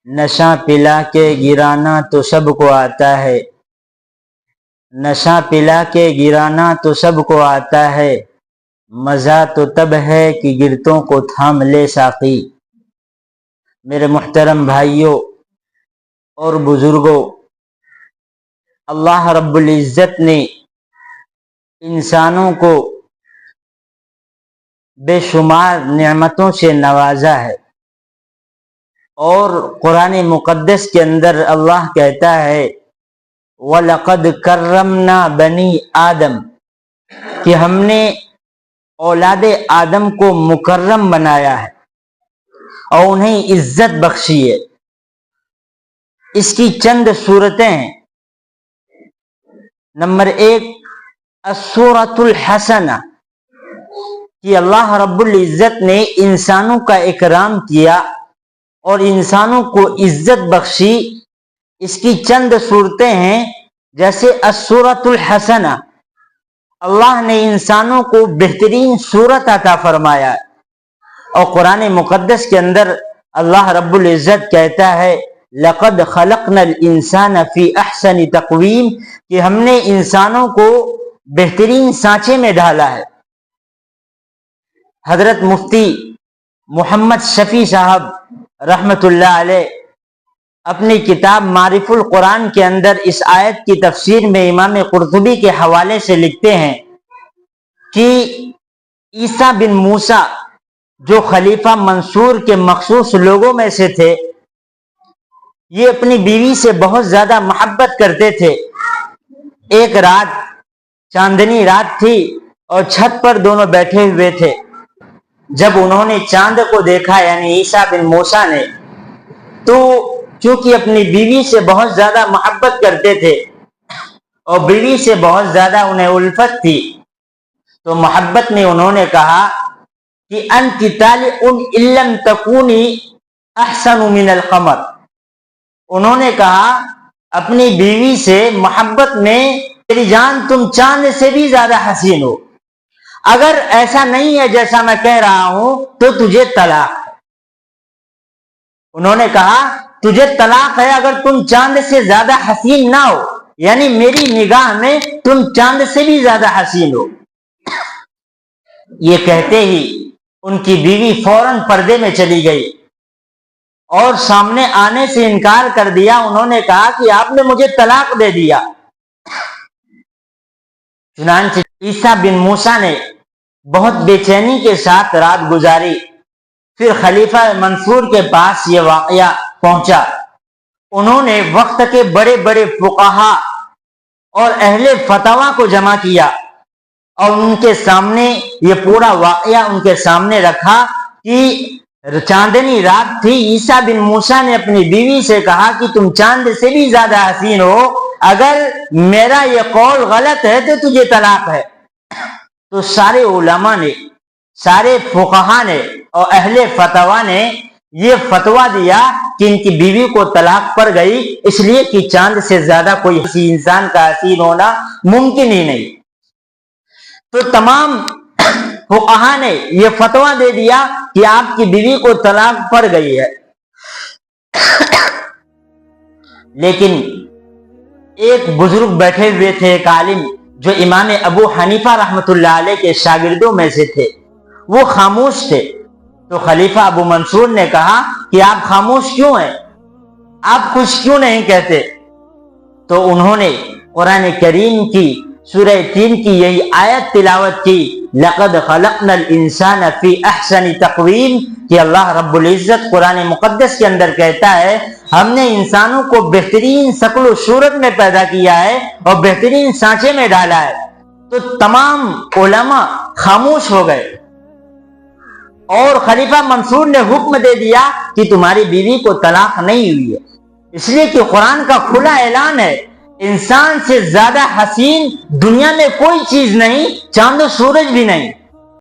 نشہ پلا کے گرانا تو سب کو آتا ہے، نشہ پلا کے گرانا تو سب کو آتا ہے، مزہ تو تب ہے کہ گرتوں کو تھام لے ساقی۔ میرے محترم بھائیوں اور بزرگوں، اللہ رب العزت نے انسانوں کو بے شمار نعمتوں سے نوازا ہے، اور قرآن مقدس کے اندر اللہ کہتا ہے وَلَقَدْ كَرَّمْنَا بَنِي آدم، کہ ہم نے اولاد آدم کو مکرم بنایا ہے اور انہیں عزت بخشی ہے۔ اس کی چند صورتیں ہیں۔ نمبر 1 الصورۃ الحسنہ، کہ اللہ رب العزت نے انسانوں کا اکرام کیا اور انسانوں کو عزت بخشی۔ اس کی چند صورتیں ہیں، جیسے الصورۃ الحسنہ، اللہ نے انسانوں کو بہترین صورت عطا فرمایا، اور قرآن مقدس کے اندر اللہ رب العزت کہتا ہے لَقَدْ خَلَقْنَا الْإِنسَانَ فِي أَحْسَنِ تَقْوِيمٍ، کہ ہم نے انسانوں کو بہترین سانچے میں ڈالا ہے۔ حضرت مفتی محمد شفیع صاحب رحمت اللہ علیہ اپنی کتاب معرف القرآن کے اندر اس آیت کی تفسیر میں امام قرطبی کے حوالے سے لکھتے ہیں کہ عیسیٰ بن موسیٰ جو خلیفہ منصور کے مخصوص لوگوں میں سے تھے، یہ اپنی بیوی سے بہت زیادہ محبت کرتے تھے۔ ایک رات چاندنی رات تھی اور چھت پر دونوں بیٹھے ہوئے تھے۔ جب انہوں نے چاند کو دیکھا، یعنی عیسیٰ بن موسیٰ نے، تو چونکہ اپنی بیوی سے بہت زیادہ محبت کرتے تھے اور بیوی سے بہت زیادہ انہیں الفت تھی، تو محبت میں انہوں نے کہا کہ انت طالع ان لم تکونی احسن من القمر۔ انہوں نے کہا اپنی بیوی سے محبت میں میری جان تم چاند سے بھی زیادہ حسین ہو، اگر ایسا نہیں ہے جیسا میں کہہ رہا ہوں تو تجھے طلاق ہے۔ انہوں نے کہا تجھے طلاق ہے اگر تم چاند سے زیادہ حسین نہ ہو، یعنی میری نگاہ میں تم چاند سے بھی زیادہ حسین ہو۔ یہ کہتے ہی ان کی بیوی فوراً پردے میں چلی گئی اور سامنے آنے سے انکار کر دیا۔ انہوں نے کہا کہ آپ نے مجھے طلاق دے دیا۔ چنانچہ عیسیٰ بن موسیٰ نے بہت بے چینی کے ساتھ رات گزاری۔ پھر خلیفہ منصور کے پاس یہ واقعہ پہنچا۔ انہوں نے وقت کے بڑے بڑے فقہا اور اہل فتویٰ کو جمع کیا اور ان کے سامنے یہ پورا واقعہ ان کے سامنے رکھا کہ چاندنی رات تھی، عیسیٰ بن موسیٰ نے اپنی بیوی سے کہا کہ تم چاند سے بھی زیادہ حسین ہو، اگر میرا یہ قول غلط ہے تو تجھے طلاق ہے۔ تو سارے علماء نے، سارے فقہا نے اور اہل فتویٰ نے یہ فتویٰ دیا کہ ان کی بیوی کو طلاق پڑ گئی، اس لیے کہ چاند سے زیادہ کوئی انسان کا حسین ہونا ممکن ہی نہیں۔ تو تمام فقہا نے یہ فتویٰ دے دیا کہ آپ کی بیوی کو طلاق پڑ گئی ہے۔ لیکن ایک بزرگ بیٹھے ہوئے تھے، ایک عالم جو امام ابو حنیفہ رحمت اللہ علیہ کے شاگردوں میں سے تھے، وہ خاموش تھے۔ تو خلیفہ ابو منصور نے کہا کہ آپ خاموش کیوں ہیں، آپ کچھ کیوں نہیں کہتے؟ تو انہوں نے قرآن کریم کی سورہ 3 کی یہی آیت تلاوت کی لَقَدْ خَلَقْنَا الْإِنسَانَ فِي أَحْسَنِ تَقْوِيمٍ، کہ اللہ رب العزت قرآن مقدس کے اندر کہتا ہے ہم نے انسانوں کو بہترین شکل و صورت میں پیدا کیا ہے اور بہترین سانچے میں ڈالا ہے۔ تو تمام علماء خاموش ہو گئے اور خلیفہ منصور نے حکم دے دیا کہ تمہاری بیوی کو طلاق نہیں ہوئی ہے، اس لیے کہ قرآن کا کھلا اعلان ہے انسان سے زیادہ حسین دنیا میں کوئی چیز نہیں، چاند و سورج بھی نہیں۔